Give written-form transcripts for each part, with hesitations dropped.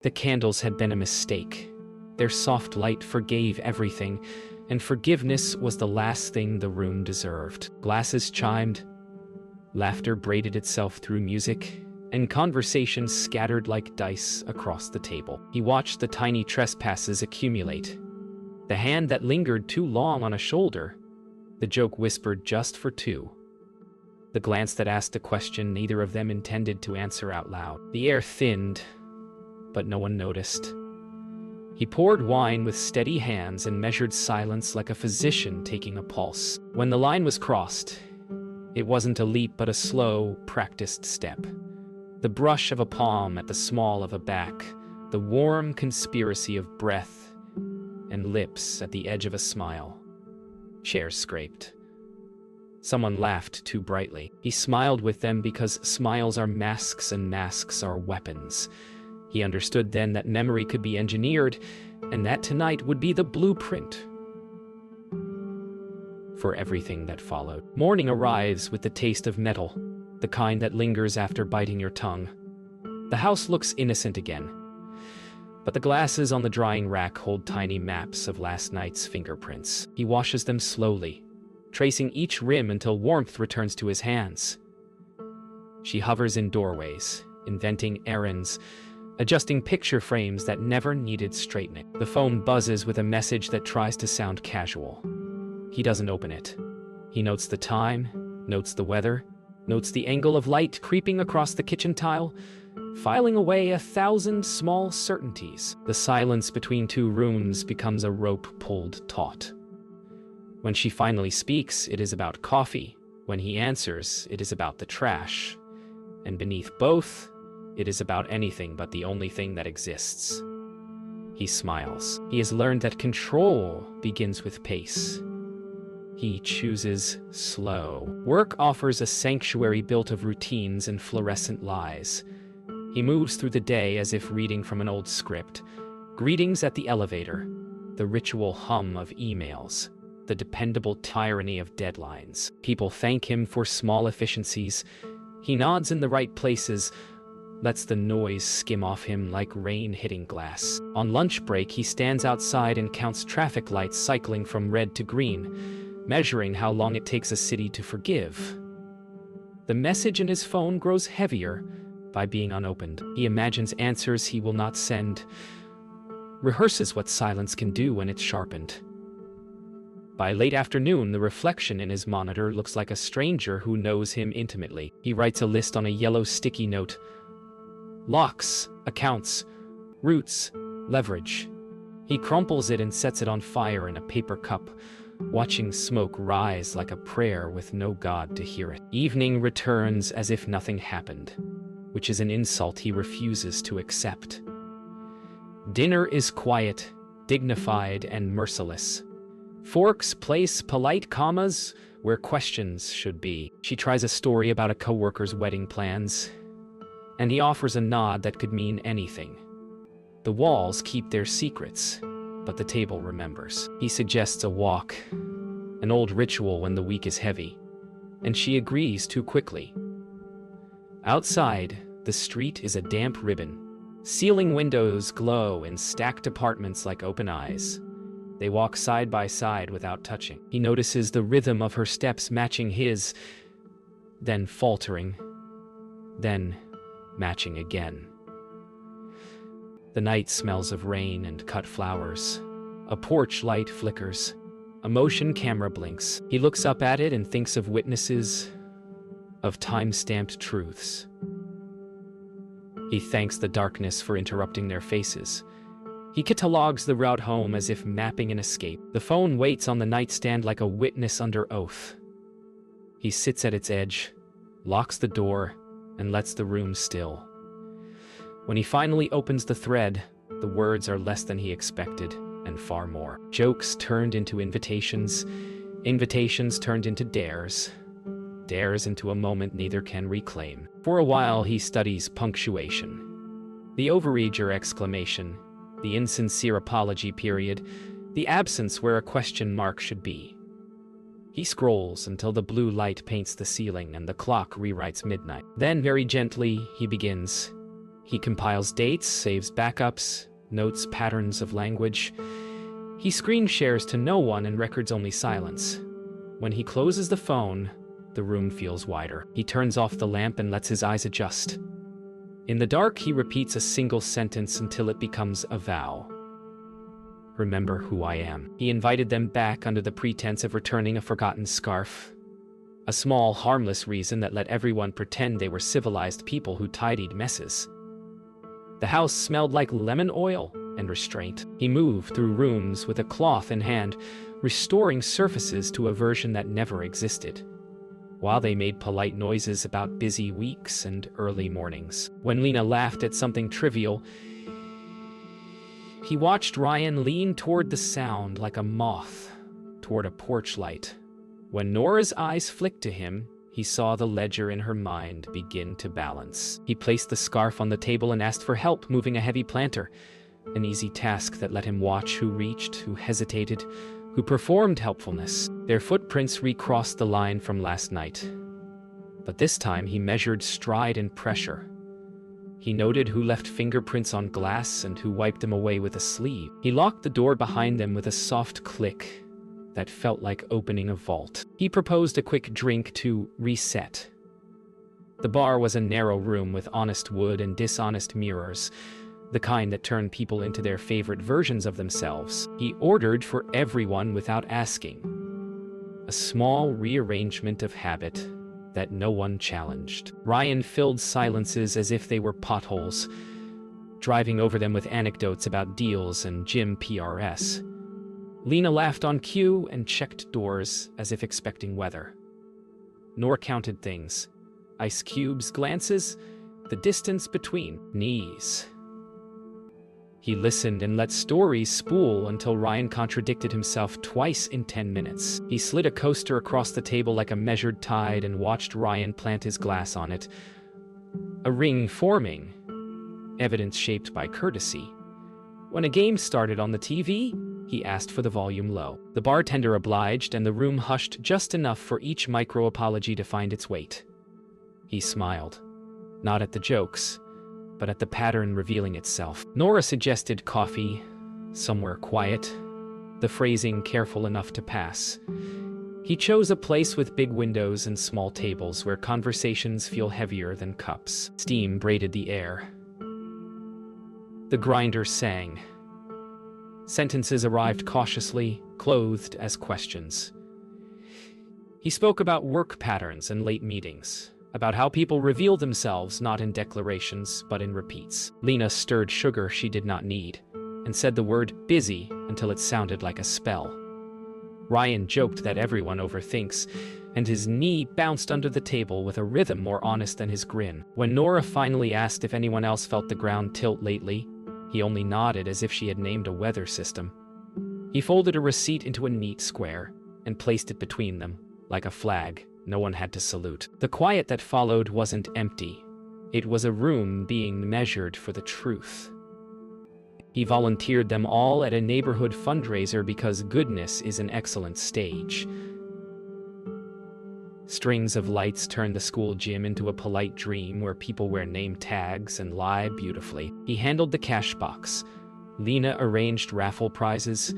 The candles had been a mistake. Their soft light forgave everything, and forgiveness was the last thing the room deserved. Glasses chimed, laughter braided itself through music, and conversation scattered like dice across the table. He watched the tiny trespasses accumulate. The hand that lingered too long on a shoulder, the joke whispered just for two, the glance that asked a question neither of them intended to answer out loud. The air thinned, but no one noticed. He poured wine with steady hands and measured silence like a physician taking a pulse. When the line was crossed, it wasn't a leap but a slow, practiced step. The brush of a palm at the small of a back, the warm conspiracy of breath and lips at the edge of a smile. Chairs scraped. Someone laughed too brightly. He smiled with them because smiles are masks and masks are weapons. He understood then that memory could be engineered, and that tonight would be the blueprint for everything that followed. Morning arrives with the taste of metal, the kind that lingers after biting your tongue. The house looks innocent again, but the glasses on the drying rack hold tiny maps of last night's fingerprints. He washes them slowly, tracing each rim until warmth returns to his hands. She hovers in doorways, inventing errands, adjusting picture frames that never needed straightening. The phone buzzes with a message that tries to sound casual. He doesn't open it. He notes the time, notes the weather, notes the angle of light creeping across the kitchen tile, filing away 1,000 small certainties. The silence between two rooms becomes a rope pulled taut. When she finally speaks, it is about coffee. When he answers, it is about the trash. And beneath both, it is about anything but the only thing that exists. He smiles. He has learned that control begins with pace. He chooses slow. Work offers a sanctuary built of routines and fluorescent lies. He moves through the day as if reading from an old script. Greetings at the elevator, the ritual hum of emails, the dependable tyranny of deadlines. People thank him for small efficiencies. He nods in the right places, lets the noise skim off him like rain hitting glass. On lunch break, he stands outside and counts traffic lights cycling from red to green, measuring how long it takes a city to forgive. The message in his phone grows heavier by being unopened. He imagines answers he will not send, rehearses what silence can do when it's sharpened. By late afternoon, the reflection in his monitor looks like a stranger who knows him intimately. He writes a list on a yellow sticky note. Locks, accounts, routes, leverage. He crumples it and sets it on fire in a paper cup, watching smoke rise like a prayer with no God to hear it. Evening returns as if nothing happened, which is an insult he refuses to accept. Dinner is quiet, dignified, and merciless. Forks place polite commas where questions should be. She tries a story about a coworker's wedding plans, and he offers a nod that could mean anything. The walls keep their secrets, but the table remembers. He suggests a walk, an old ritual when the week is heavy, and she agrees too quickly. Outside, the street is a damp ribbon. Ceiling windows glow in stacked apartments like open eyes. They walk side by side without touching. He notices the rhythm of her steps matching his, then faltering, then matching again. The night smells of rain and cut flowers. A porch light flickers. A motion camera blinks. He looks up at it and thinks of witnesses, of time-stamped truths. He thanks the darkness for interrupting their faces. He catalogs the route home as if mapping an escape. The phone waits on the nightstand like a witness under oath. He sits at its edge, locks the door, and lets the room still. When he finally opens the thread, the words are less than he expected, and far more. Jokes turned into invitations, invitations turned into dares, dares into a moment neither can reclaim. For a while he studies punctuation. The overeager exclamation, the insincere apology period, the absence where a question mark should be. He scrolls until the blue light paints the ceiling and the clock rewrites midnight. Then, very gently, he begins. He compiles dates, saves backups, notes patterns of language. He screen shares to no one and records only silence. When he closes the phone, the room feels wider. He turns off the lamp and lets his eyes adjust. In the dark, he repeats a single sentence until it becomes a vow. Remember who I am. He invited them back under the pretense of returning a forgotten scarf. A small, harmless reason that let everyone pretend they were civilized people who tidied messes. The house smelled like lemon oil and restraint. He moved through rooms with a cloth in hand, restoring surfaces to a version that never existed, while they made polite noises about busy weeks and early mornings. When Lena laughed at something trivial, he watched Ryan lean toward the sound like a moth toward a porch light. When Nora's eyes flicked to him, he saw the ledger in her mind begin to balance. He placed the scarf on the table and asked for help moving a heavy planter, an easy task that let him watch who reached, who hesitated, who performed helpfulness. Their footprints recrossed the line from last night. But this time he measured stride and pressure. He noted who left fingerprints on glass and who wiped them away with a sleeve. He locked the door behind them with a soft click that felt like opening a vault. He proposed a quick drink to reset. The bar was a narrow room with honest wood and dishonest mirrors, the kind that turn people into their favorite versions of themselves. He ordered for everyone without asking. A small rearrangement of habit that no one challenged. Ryan filled silences as if they were potholes, driving over them with anecdotes about deals and gym PRS. Lena laughed on cue and checked doors as if expecting weather. Nor counted things. Ice cubes, glances, the distance between knees. He listened and let stories spool until Ryan contradicted himself twice in 10 minutes. He slid a coaster across the table like a measured tide and watched Ryan plant his glass on it. A ring forming, evidence shaped by courtesy. When a game started on the TV, he asked for the volume low. The bartender obliged, and the room hushed just enough for each micro-apology to find its weight. He smiled, not at the jokes, but at the pattern revealing itself. Nora suggested coffee, somewhere quiet, the phrasing careful enough to pass. He chose a place with big windows and small tables where conversations feel heavier than cups. Steam braided the air. The grinder sang. Sentences arrived cautiously, clothed as questions. He spoke about work patterns and late meetings, about how people reveal themselves not in declarations, but in repeats. Lena stirred sugar she did not need, and said the word busy until it sounded like a spell. Ryan joked that everyone overthinks, and his knee bounced under the table with a rhythm more honest than his grin. When Nora finally asked if anyone else felt the ground tilt lately, he only nodded as if she had named a weather system. He folded a receipt into a neat square and placed it between them, like a flag no one had to salute. The quiet that followed wasn't empty. It was a room being measured for the truth. He volunteered them all at a neighborhood fundraiser because goodness is an excellent stage. Strings of lights turned the school gym into a polite dream where people wear name tags and lie beautifully. He handled the cash box. Lena arranged raffle prizes.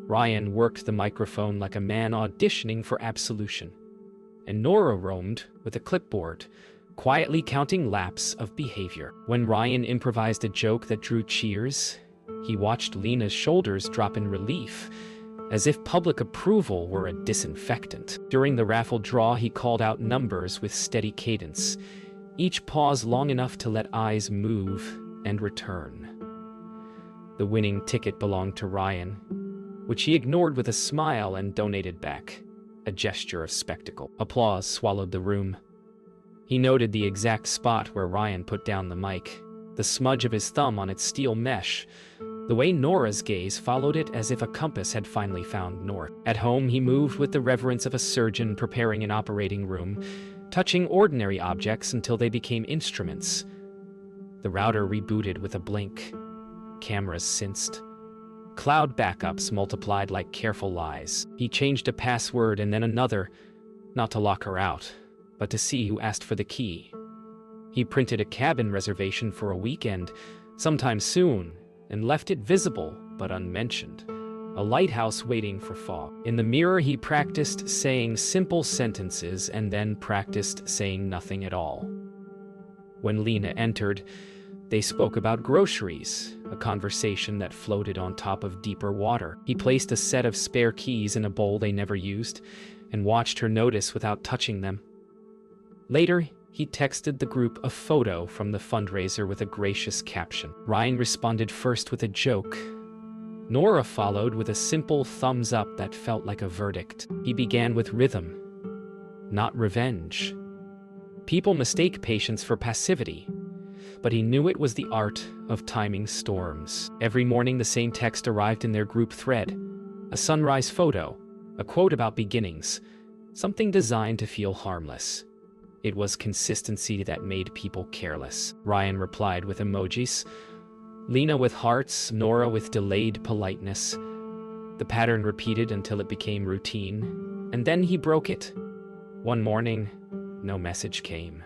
Ryan worked the microphone like a man auditioning for absolution. And Nora roamed with a clipboard, quietly counting laps of behavior. When Ryan improvised a joke that drew cheers, he watched Lena's shoulders drop in relief, as if public approval were a disinfectant. During the raffle draw, he called out numbers with steady cadence, each pause long enough to let eyes move and return. The winning ticket belonged to Ryan, which he ignored with a smile and donated back, a gesture of spectacle. Applause swallowed the room. He noted the exact spot where Ryan put down the mic, the smudge of his thumb on its steel mesh, the way Nora's gaze followed it as if a compass had finally found north. At home, he moved with the reverence of a surgeon preparing an operating room, touching ordinary objects until they became instruments. The router rebooted with a blink. Cameras synced. Cloud backups multiplied like careful lies. He changed a password and then another, not to lock her out, but to see who asked for the key. He printed a cabin reservation for a weekend, sometime soon, and left it visible but unmentioned. A lighthouse waiting for fog. In the mirror, he practiced saying simple sentences and then practiced saying nothing at all. When Lena entered, they spoke about groceries, a conversation that floated on top of deeper water. He placed a set of spare keys in a bowl they never used and watched her notice without touching them. Later, he texted the group a photo from the fundraiser with a gracious caption. Ryan responded first with a joke. Nora followed with a simple thumbs up that felt like a verdict. He began with rhythm, not revenge. People mistake patience for passivity, but he knew it was the art of timing storms. Every morning the same text arrived in their group thread. A sunrise photo, a quote about beginnings, something designed to feel harmless. It was consistency that made people careless. Ryan replied with emojis, Lena with hearts, Nora with delayed politeness. The pattern repeated until it became routine, and then he broke it. One morning, no message came.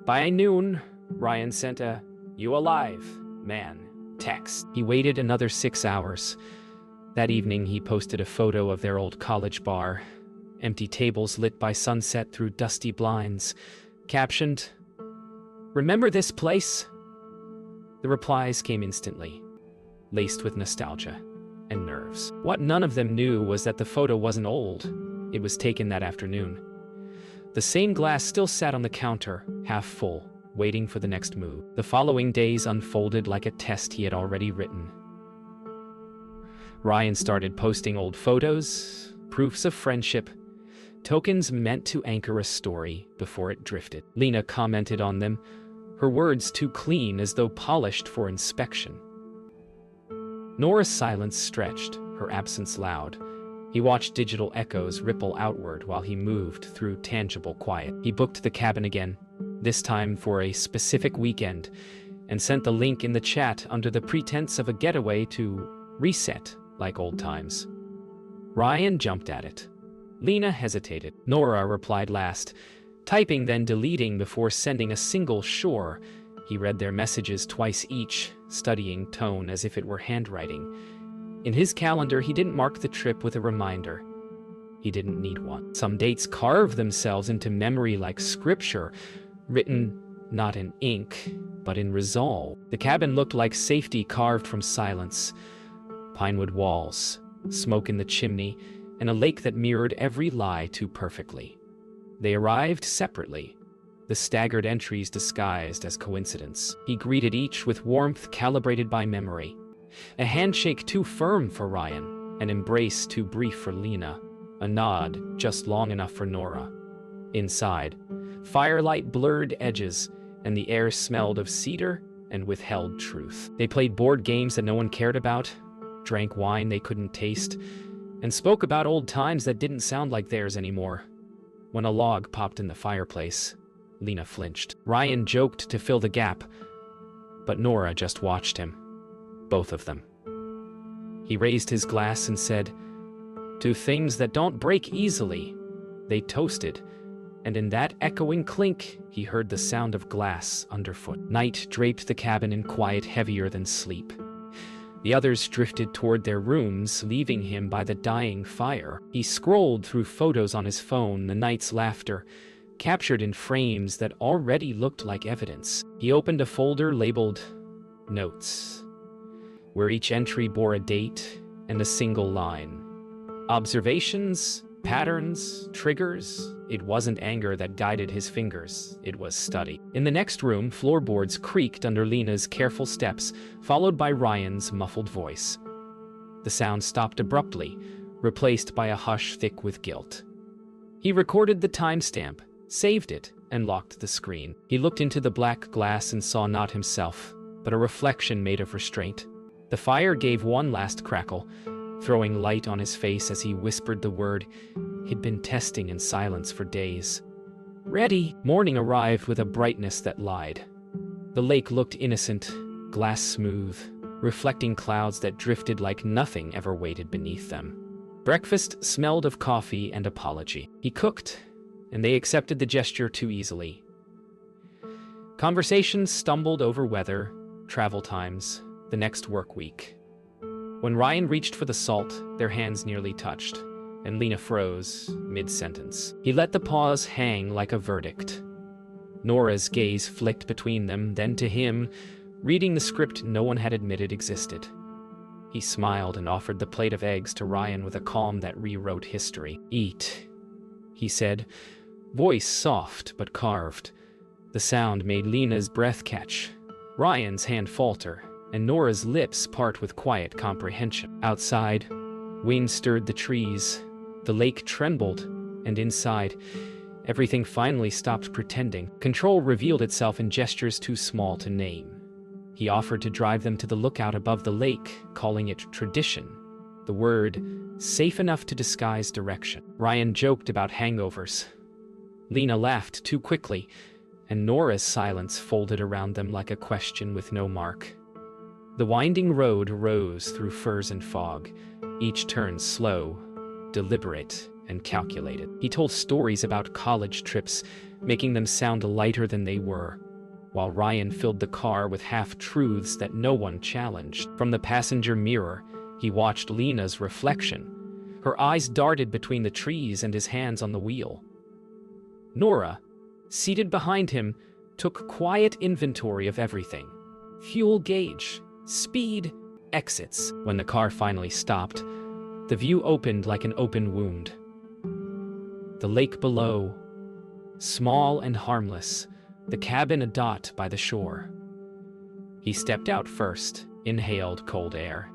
By noon, Ryan sent a, "You alive, man," text. He waited another 6 hours. That evening, he posted a photo of their old college bar, empty tables lit by sunset through dusty blinds, captioned, "Remember this place?" The replies came instantly, laced with nostalgia and nerves. What none of them knew was that the photo wasn't old. It was taken that afternoon. The same glass still sat on the counter, half full, waiting for the next move. The following days unfolded like a test he had already written. Ryan started posting old photos, proofs of friendship, tokens meant to anchor a story before it drifted. Lena commented on them, her words too clean as though polished for inspection. Nora's silence stretched, her absence loud. He watched digital echoes ripple outward while he moved through tangible quiet. He booked the cabin again, this time for a specific weekend, and sent the link in the chat under the pretense of a getaway to reset like old times. Ryan jumped at it. Lena hesitated. Nora replied last, typing then deleting before sending a single sure. He read their messages twice each, studying tone as if it were handwriting. In his calendar, he didn't mark the trip with a reminder. He didn't need one. Some dates carved themselves into memory like scripture, written not in ink, but in resolve. The cabin looked like safety carved from silence. Pinewood walls, smoke in the chimney, and a lake that mirrored every lie too perfectly. They arrived separately, the staggered entries disguised as coincidence. He greeted each with warmth calibrated by memory. A handshake too firm for Ryan, an embrace too brief for Lena, a nod just long enough for Nora. Inside, firelight blurred edges, and the air smelled of cedar and withheld truth. They played board games that no one cared about, drank wine they couldn't taste, and spoke about old times that didn't sound like theirs anymore. When a log popped in the fireplace, Lena flinched. Ryan joked to fill the gap, but Nora just watched him. Both of them. He raised his glass and said, "To things that don't break easily." They toasted, and in that echoing clink, he heard the sound of glass underfoot. Night draped the cabin in quiet heavier than sleep. The others drifted toward their rooms, leaving him by the dying fire. He scrolled through photos on his phone, the night's laughter, captured in frames that already looked like evidence. He opened a folder labeled Notes, where each entry bore a date and a single line. Observations, patterns, triggers. It wasn't anger that guided his fingers, it was study. In the next room, floorboards creaked under Lena's careful steps, followed by Ryan's muffled voice. The sound stopped abruptly, replaced by a hush thick with guilt. He recorded the timestamp, saved it, and locked the screen. He looked into the black glass and saw not himself, but a reflection made of restraint. The fire gave one last crackle, throwing light on his face as he whispered the word he'd been testing in silence for days. Ready! Morning arrived with a brightness that lied. The lake looked innocent, glass smooth, reflecting clouds that drifted like nothing ever waited beneath them. Breakfast smelled of coffee and apology. He cooked, and they accepted the gesture too easily. Conversations stumbled over weather, travel times, the next work week. When Ryan reached for the salt, their hands nearly touched, and Lena froze mid-sentence. He let the pause hang like a verdict. Nora's gaze flicked between them, then to him, reading the script no one had admitted existed. He smiled and offered the plate of eggs to Ryan with a calm that rewrote history. "Eat," he said, voice soft but carved. The sound made Lena's breath catch, Ryan's hand falter, and Nora's lips part with quiet comprehension. Outside, wind stirred the trees, the lake trembled, and inside, everything finally stopped pretending. Control revealed itself in gestures too small to name. He offered to drive them to the lookout above the lake, calling it tradition, the word safe enough to disguise direction. Ryan joked about hangovers. Lena laughed too quickly, and Nora's silence folded around them like a question with no mark. The winding road rose through firs and fog, each turn slow, deliberate, and calculated. He told stories about college trips, making them sound lighter than they were, while Ryan filled the car with half-truths that no one challenged. From the passenger mirror, he watched Lena's reflection. Her eyes darted between the trees and his hands on the wheel. Nora, seated behind him, took quiet inventory of everything. Fuel gauge, speed, exits. When the car finally stopped, the view opened like an open wound. The lake below, small and harmless, the cabin a dot by the shore. He stepped out first, inhaled cold air,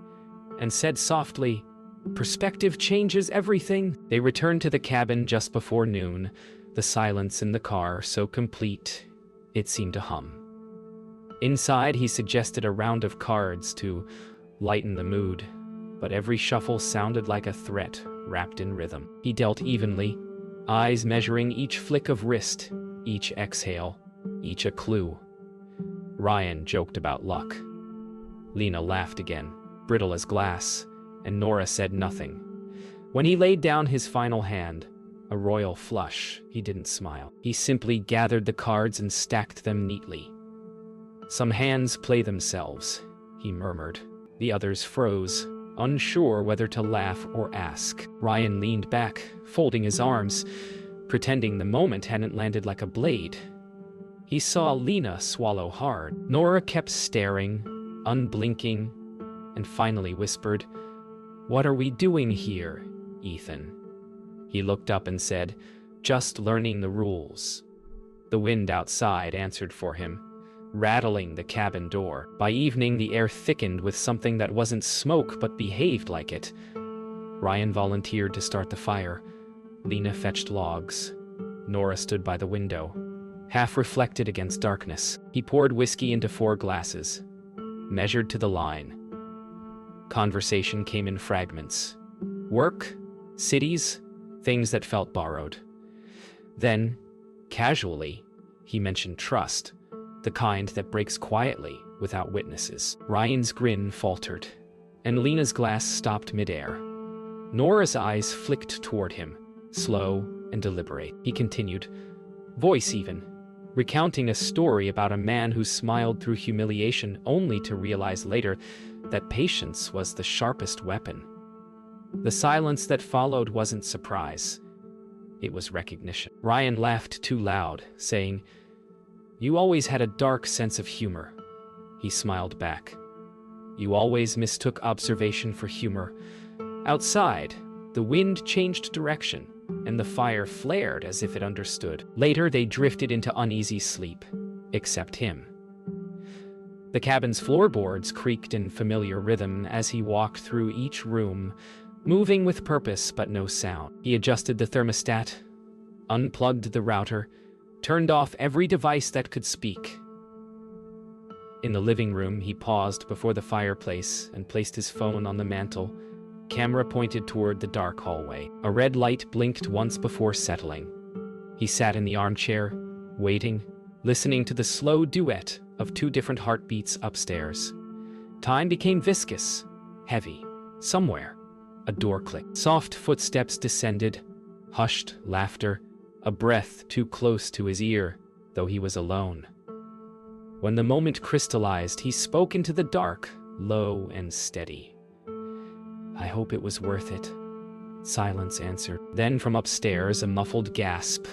and said softly, "Perspective changes everything." They returned to the cabin just before noon, the silence in the car so complete it seemed to hum. Inside, he suggested a round of cards to lighten the mood, but every shuffle sounded like a threat wrapped in rhythm. He dealt evenly, eyes measuring each flick of wrist, each exhale, each a clue. Ryan joked about luck. Lena laughed again, brittle as glass, and Nora said nothing. When he laid down his final hand, a royal flush, he didn't smile. He simply gathered the cards and stacked them neatly. "Some hands play themselves," he murmured. The others froze, unsure whether to laugh or ask. Ryan leaned back, folding his arms, pretending the moment hadn't landed like a blade. He saw Lena swallow hard. Nora kept staring, unblinking, and finally whispered, "What are we doing here, Ethan?" He looked up and said, "Just learning the rules." The wind outside answered for him, rattling the cabin door. By evening, the air thickened with something that wasn't smoke but behaved like it. Ryan volunteered to start the fire. Lena fetched logs. Nora stood by the window, half reflected against darkness. He poured whiskey into 4 glasses, measured to the line. Conversation came in fragments. Work, cities, things that felt borrowed. Then, casually, he mentioned trust, the kind that breaks quietly without witnesses. Ryan's grin faltered, and Lena's glass stopped midair. Nora's eyes flicked toward him, slow and deliberate. He continued, voice even, recounting a story about a man who smiled through humiliation only to realize later that patience was the sharpest weapon. The silence that followed wasn't surprise. It was recognition. Ryan laughed too loud, saying, "You always had a dark sense of humor." He smiled back. "You always mistook observation for humor." Outside, the wind changed direction, and the fire flared as if it understood. Later, they drifted into uneasy sleep, except him. The cabin's floorboards creaked in familiar rhythm as he walked through each room, moving with purpose but no sound. He adjusted the thermostat, unplugged the router, turned off every device that could speak. In the living room, he paused before the fireplace and placed his phone on the mantel, camera pointed toward the dark hallway. A red light blinked once before settling. He sat in the armchair, waiting, listening to the slow duet of 2 different heartbeats upstairs. Time became viscous, heavy. Somewhere, a door clicked. Soft footsteps descended, hushed laughter, a breath too close to his ear, though he was alone. When the moment crystallized, he spoke into the dark, low and steady. "I hope it was worth it." Silence answered. Then from upstairs, a muffled gasp.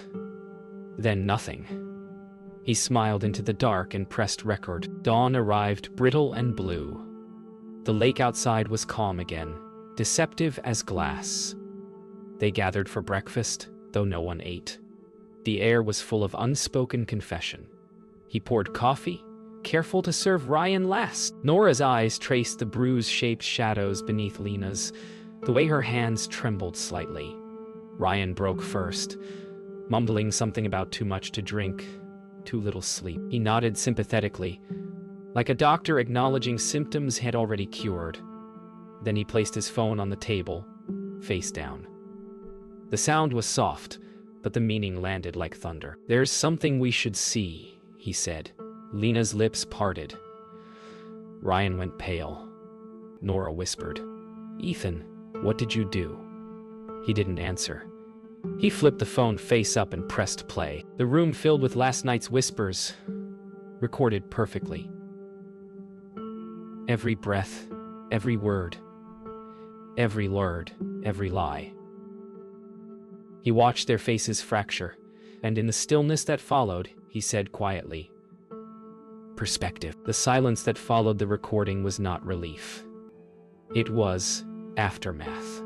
Then nothing. He smiled into the dark and pressed record. Dawn arrived, brittle and blue. The lake outside was calm again, deceptive as glass. They gathered for breakfast, though no one ate. The air was full of unspoken confession. He poured coffee, careful to serve Ryan last. Nora's eyes traced the bruise-shaped shadows beneath Lena's, the way her hands trembled slightly. Ryan broke first, mumbling something about too much to drink, too little sleep. He nodded sympathetically, like a doctor acknowledging symptoms he had already cured. Then he placed his phone on the table, face down. The sound was soft, but the meaning landed like thunder. "There's something we should see," he said. Lena's lips parted. Ryan went pale. Nora whispered, "Ethan, what did you do?" He didn't answer. He flipped the phone face up and pressed play. The room filled with last night's whispers, recorded perfectly. Every breath, every word, every lie. He watched their faces fracture, and in the stillness that followed, he said quietly, "Perspective." The silence that followed the recording was not relief. It was aftermath.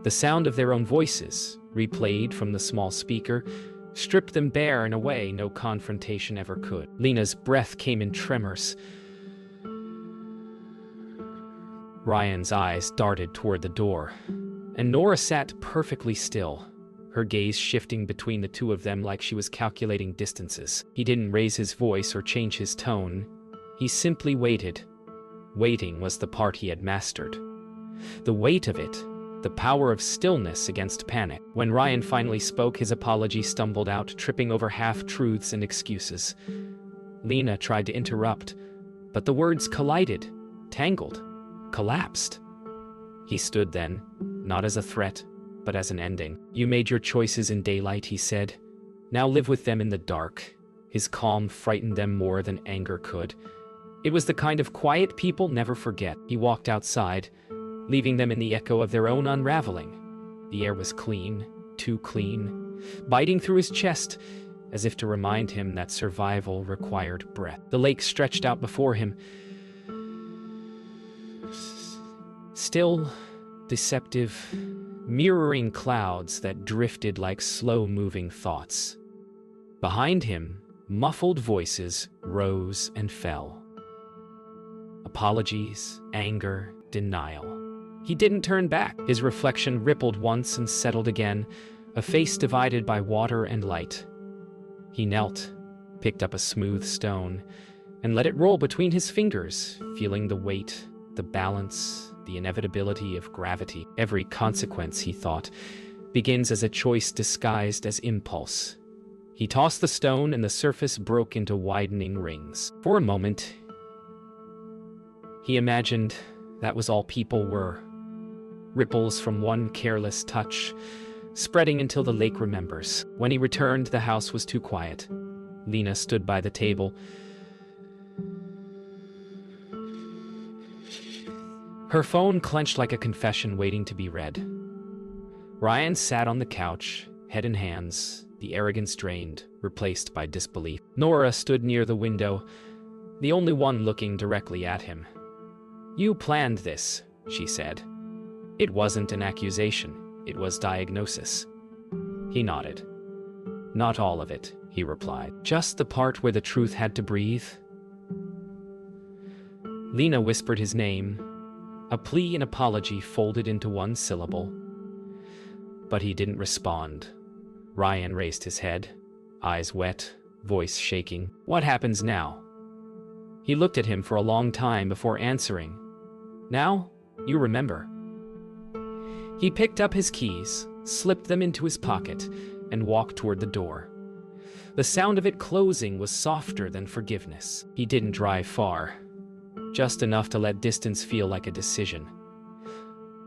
The sound of their own voices, replayed from the small speaker, stripped them bare in a way no confrontation ever could. Lena's breath came in tremors. Ryan's eyes darted toward the door, and Nora sat perfectly still, her gaze shifting between the two of them like she was calculating distances. He didn't raise his voice or change his tone. He simply waited. Waiting was the part he had mastered. The weight of it, the power of stillness against panic. When Ryan finally spoke, his apology stumbled out, tripping over half-truths and excuses. Lena tried to interrupt, but the words collided, tangled, collapsed. He stood then, not as a threat, but as an ending. "You made your choices in daylight," he said. "Now live with them in the dark." His calm frightened them more than anger could. It was the kind of quiet people never forget. He walked outside, leaving them in the echo of their own unraveling. The air was clean, too clean, biting through his chest, as if to remind him that survival required breath. The lake stretched out before him, still, deceptive, mirroring clouds that drifted like slow-moving thoughts. Behind him, muffled voices rose and fell. Apologies, anger, denial. He didn't turn back. His reflection rippled once and settled again, a face divided by water and light. He knelt, picked up a smooth stone, and let it roll between his fingers, feeling the weight, the balance, the inevitability of gravity. Every consequence, he thought, begins as a choice disguised as impulse. He tossed the stone and the surface broke into widening rings. For a moment, he imagined that was all people were. Ripples from one careless touch, spreading until the lake remembers. When he returned, the house was too quiet. Lena stood by the table. Her phone clenched like a confession waiting to be read. Ryan sat on the couch, head in hands, the arrogance drained, replaced by disbelief. Nora stood near the window, the only one looking directly at him. "You planned this," she said. It wasn't an accusation, it was diagnosis. He nodded. "Not all of it," he replied. "Just the part where the truth had to breathe." Lena whispered his name, a plea and apology folded into one syllable. But he didn't respond. Ryan raised his head, eyes wet, voice shaking. "What happens now?" He looked at him for a long time before answering. "Now, you remember." He picked up his keys, slipped them into his pocket, and walked toward the door. The sound of it closing was softer than forgiveness. He didn't drive far, just enough to let distance feel like a decision.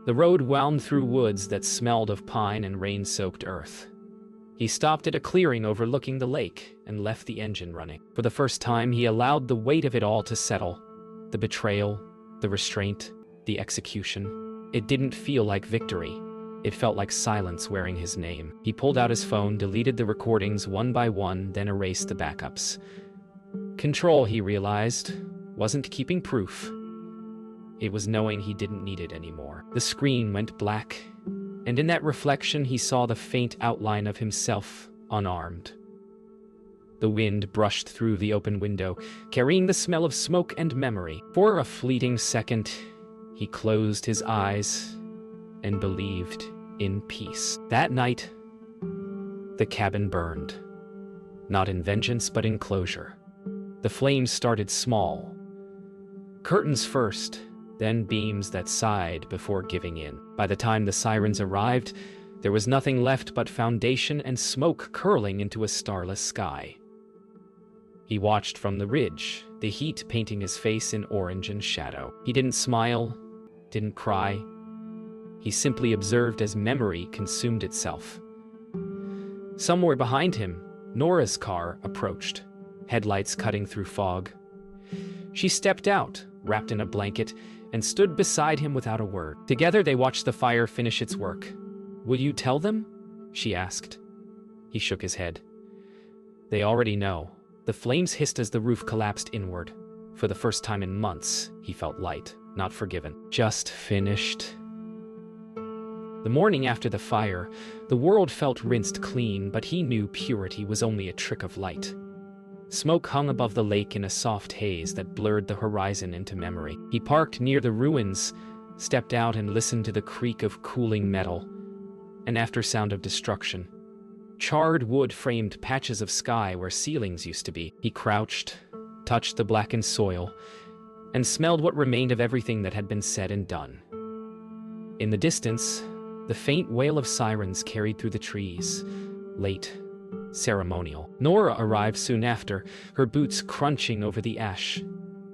The road wound through woods that smelled of pine and rain-soaked earth. He stopped at a clearing overlooking the lake and left the engine running. For the first time, he allowed the weight of it all to settle. The betrayal, the restraint, the execution. It didn't feel like victory. It felt like silence wearing his name. He pulled out his phone, deleted the recordings one by one, then erased the backups. Control, he realized, wasn't keeping proof. It was knowing he didn't need it anymore. The screen went black, and in that reflection he saw the faint outline of himself, unarmed. The wind brushed through the open window, carrying the smell of smoke and memory. For a fleeting second, he closed his eyes and believed in peace. That night, the cabin burned. Not in vengeance, but in closure. The flames started small. Curtains first, then beams that sighed before giving in. By the time the sirens arrived, there was nothing left but foundation and smoke curling into a starless sky. He watched from the ridge, the heat painting his face in orange and shadow. He didn't smile, didn't cry. He simply observed as memory consumed itself. Somewhere behind him, Nora's car approached, headlights cutting through fog. She stepped out, wrapped in a blanket, and stood beside him without a word. Together they watched the fire finish its work. "Will you tell them?" she asked. He shook his head. They already know. The flames hissed as the roof collapsed inward. For the first time in months, he felt light, not forgiven. Just finished. The morning after the fire, the world felt rinsed clean, but he knew purity was only a trick of light. Smoke hung above the lake in a soft haze that blurred the horizon into memory. He parked near the ruins, stepped out and listened to the creak of cooling metal, an aftersound of destruction. Charred wood framed patches of sky where ceilings used to be. He crouched, touched the blackened soil, and smelled what remained of everything that had been said and done. In the distance, the faint wail of sirens carried through the trees, late, ceremonial. Nora arrived soon after, her boots crunching over the ash.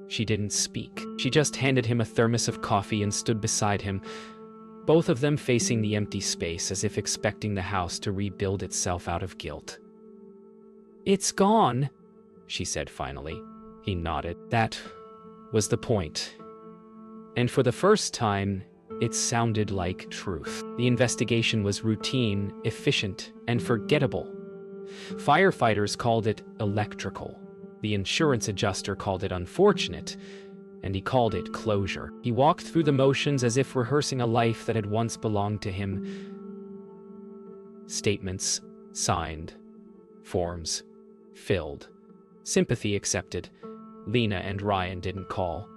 She didn't speak. She just handed him a thermos of coffee and stood beside him, both of them facing the empty space as if expecting the house to rebuild itself out of guilt. "It's gone," she said finally. He nodded. That was the point. And for the first time, it sounded like truth. The investigation was routine, efficient, and forgettable. Firefighters called it electrical. The insurance adjuster called it unfortunate, and he called it closure. He walked through the motions as if rehearsing a life that had once belonged to him. Statements signed, forms filled, sympathy accepted. Lena and Ryan didn't call.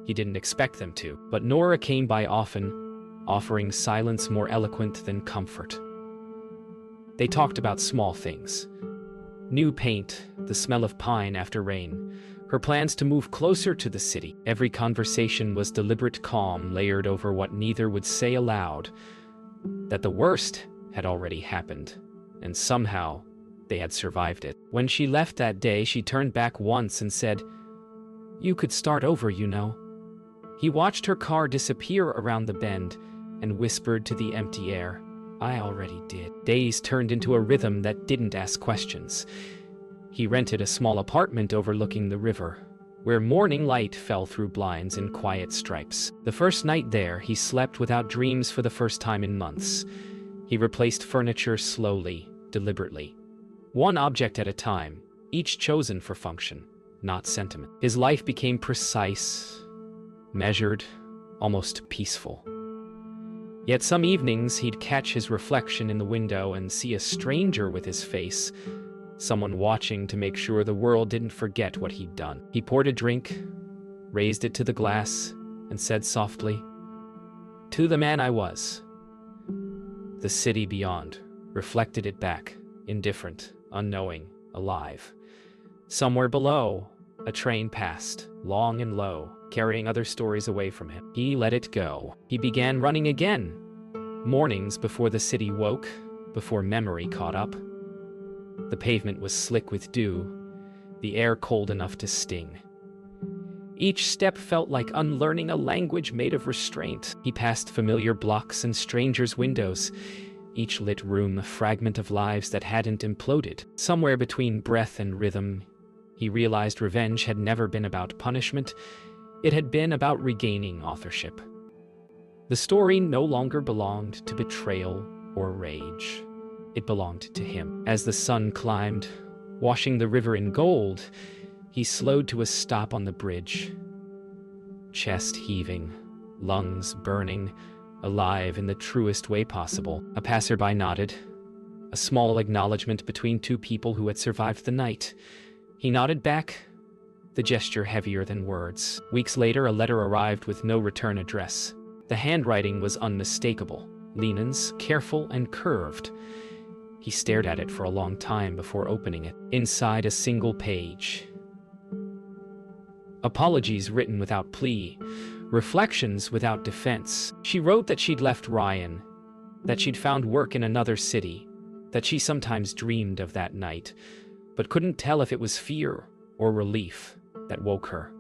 He didn't expect them to, but Nora came by often, offering silence more eloquent than comfort. They talked about small things. New paint, the smell of pine after rain, her plans to move closer to the city. Every conversation was deliberate calm layered over what neither would say aloud, that the worst had already happened, and somehow they had survived it. When she left that day, she turned back once and said, "You could start over, you know." He watched her car disappear around the bend and whispered to the empty air, "I already did." Days turned into a rhythm that didn't ask questions. He rented a small apartment overlooking the river, where morning light fell through blinds in quiet stripes. The first night there, he slept without dreams for the first time in months. He replaced furniture slowly, deliberately. One object at a time, each chosen for function, not sentiment. His life became precise, measured, almost peaceful. Yet some evenings he'd catch his reflection in the window and see a stranger with his face, someone watching to make sure the world didn't forget what he'd done. He poured a drink, raised it to the glass, and said softly, "To the man I was." The city beyond reflected it back, indifferent, unknowing, alive. Somewhere below, a train passed, long and low, carrying other stories away from him. He let it go. He began running again. Mornings before the city woke, before memory caught up. The pavement was slick with dew, the air cold enough to sting. Each step felt like unlearning a language made of restraint. He passed familiar blocks and strangers' windows, each lit room a fragment of lives that hadn't imploded. Somewhere between breath and rhythm, he realized revenge had never been about punishment, it had been about regaining authorship. The story no longer belonged to betrayal or rage. It belonged to him. As the sun climbed, washing the river in gold, he slowed to a stop on the bridge. Chest heaving, lungs burning, alive in the truest way possible. A passerby nodded, a small acknowledgement between two people who had survived the night. He nodded back, the gesture heavier than words. Weeks later, a letter arrived with no return address. The handwriting was unmistakable, Lenon's, careful and curved. He stared at it for a long time before opening it. Inside a single page. Apologies written without plea, reflections without defense. She wrote that she'd left Ryan, that she'd found work in another city, that she sometimes dreamed of that night, but couldn't tell if it was fear or relief that woke her.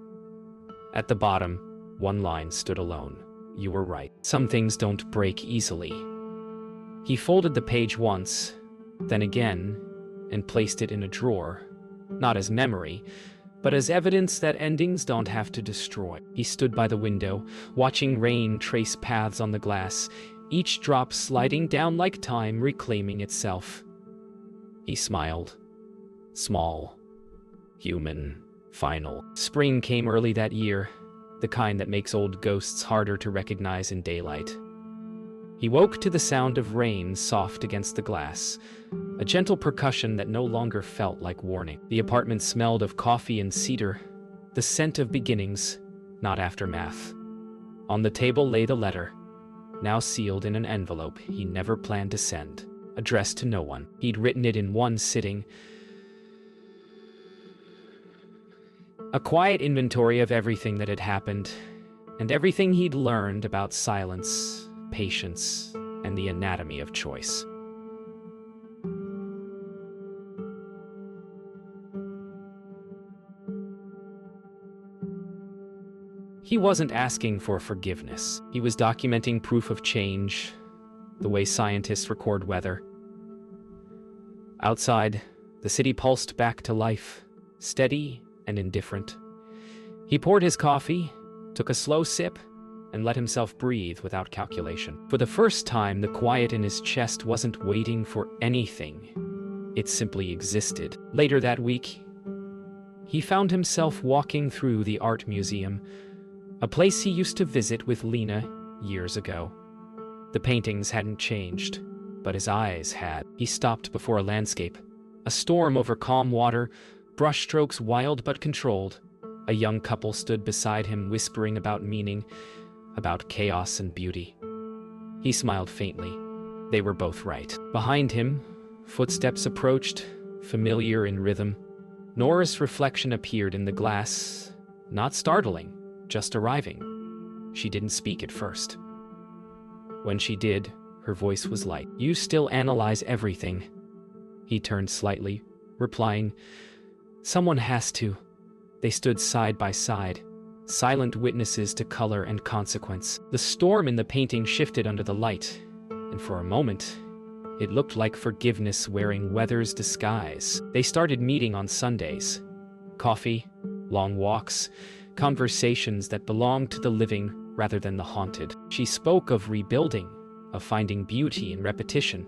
At the bottom, one line stood alone. You were right. Some things don't break easily. He folded the page once, then again, and placed it in a drawer, not as memory, but as evidence that endings don't have to destroy. He stood by the window, watching rain trace paths on the glass, each drop sliding down like time reclaiming itself. He smiled. Small, human, final. Spring came early that year, the kind that makes old ghosts harder to recognize in daylight. He woke to the sound of rain soft against the glass, a gentle percussion that no longer felt like warning. The apartment smelled of coffee and cedar, the scent of beginnings, not aftermath. On the table lay the letter, now sealed in an envelope he never planned to send, addressed to no one. He'd written it in one sitting, a quiet inventory of everything that had happened, and everything he'd learned about silence, patience, and the anatomy of choice. He wasn't asking for forgiveness. He was documenting proof of change, the way scientists record weather. Outside, the city pulsed back to life, steady and indifferent. He poured his coffee, took a slow sip, and let himself breathe without calculation. For the first time, the quiet in his chest wasn't waiting for anything. It simply existed. Later that week, he found himself walking through the art museum, a place he used to visit with Lena years ago. The paintings hadn't changed, but his eyes had. He stopped before a landscape, a storm over calm water, brushstrokes wild but controlled. A young couple stood beside him, whispering about meaning, about chaos and beauty. He smiled faintly. They were both right. Behind him, footsteps approached, familiar in rhythm. Nora's reflection appeared in the glass, not startling, just arriving. She didn't speak at first. When she did, her voice was light. You still analyze everything. He turned slightly, replying, Someone has to. They stood side by side, silent witnesses to color and consequence. The storm in the painting shifted under the light, and for a moment, it looked like forgiveness wearing weather's disguise. They started meeting on Sundays. Coffee, long walks, conversations that belonged to the living rather than the haunted. She spoke of rebuilding, of finding beauty in repetition,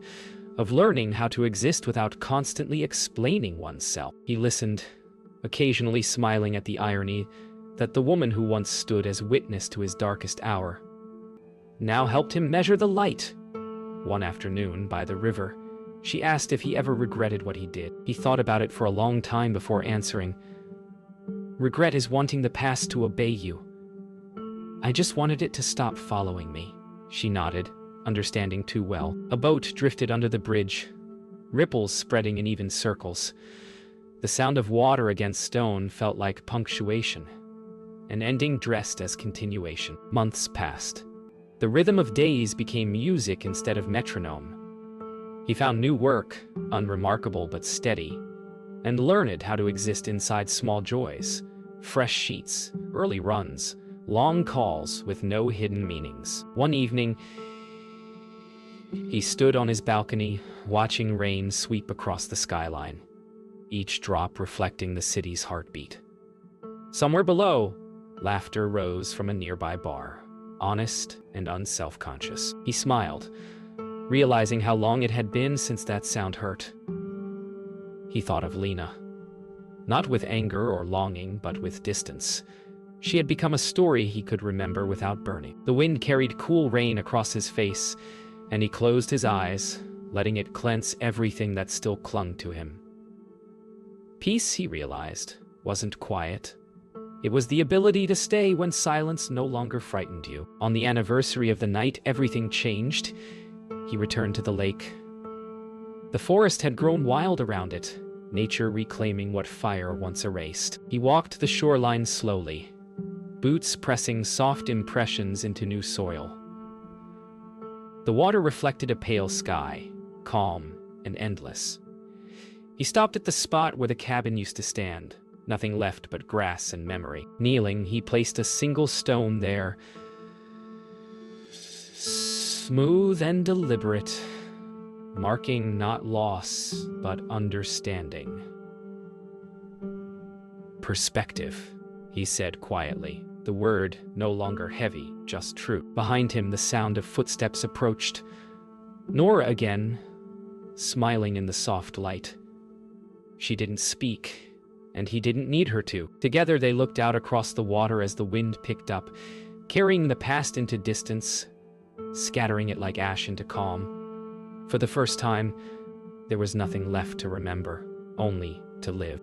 of learning how to exist without constantly explaining oneself. He listened, occasionally smiling at the irony that the woman who once stood as witness to his darkest hour now helped him measure the light. One afternoon, by the river, she asked if he ever regretted what he did. He thought about it for a long time before answering. Regret is wanting the past to obey you. I just wanted it to stop following me. She nodded, understanding too well. A boat drifted under the bridge, ripples spreading in even circles. The sound of water against stone felt like punctuation, an ending dressed as continuation. Months passed. The rhythm of days became music instead of metronome. He found new work, unremarkable but steady, and learned how to exist inside small joys, fresh sheets, early runs, long calls with no hidden meanings. One evening, He stood on his balcony, watching rain sweep across the skyline, each drop reflecting the city's heartbeat. Somewhere below, laughter rose from a nearby bar, honest and unself-conscious. He smiled, realizing how long it had been since that sound hurt. He thought of Lena. Not with anger or longing, but with distance. She had become a story he could remember without burning. The wind carried cool rain across his face, and he closed his eyes, letting it cleanse everything that still clung to him. Peace, he realized, wasn't quiet. It was the ability to stay when silence no longer frightened you. On the anniversary of the night, everything changed. He returned to the lake. The forest had grown wild around it, nature reclaiming what fire once erased. He walked the shoreline slowly, boots pressing soft impressions into new soil. The water reflected a pale sky, calm and endless. He stopped at the spot where the cabin used to stand, nothing left but grass and memory. Kneeling, he placed a single stone there, smooth and deliberate, marking not loss, but understanding. Perspective, he said quietly, the word no longer heavy, just true. Behind him, the sound of footsteps approached. Nora again, smiling in the soft light. She didn't speak, and he didn't need her to. Together they looked out across the water as the wind picked up, carrying the past into distance, scattering it like ash into calm. For the first time, there was nothing left to remember, only to live.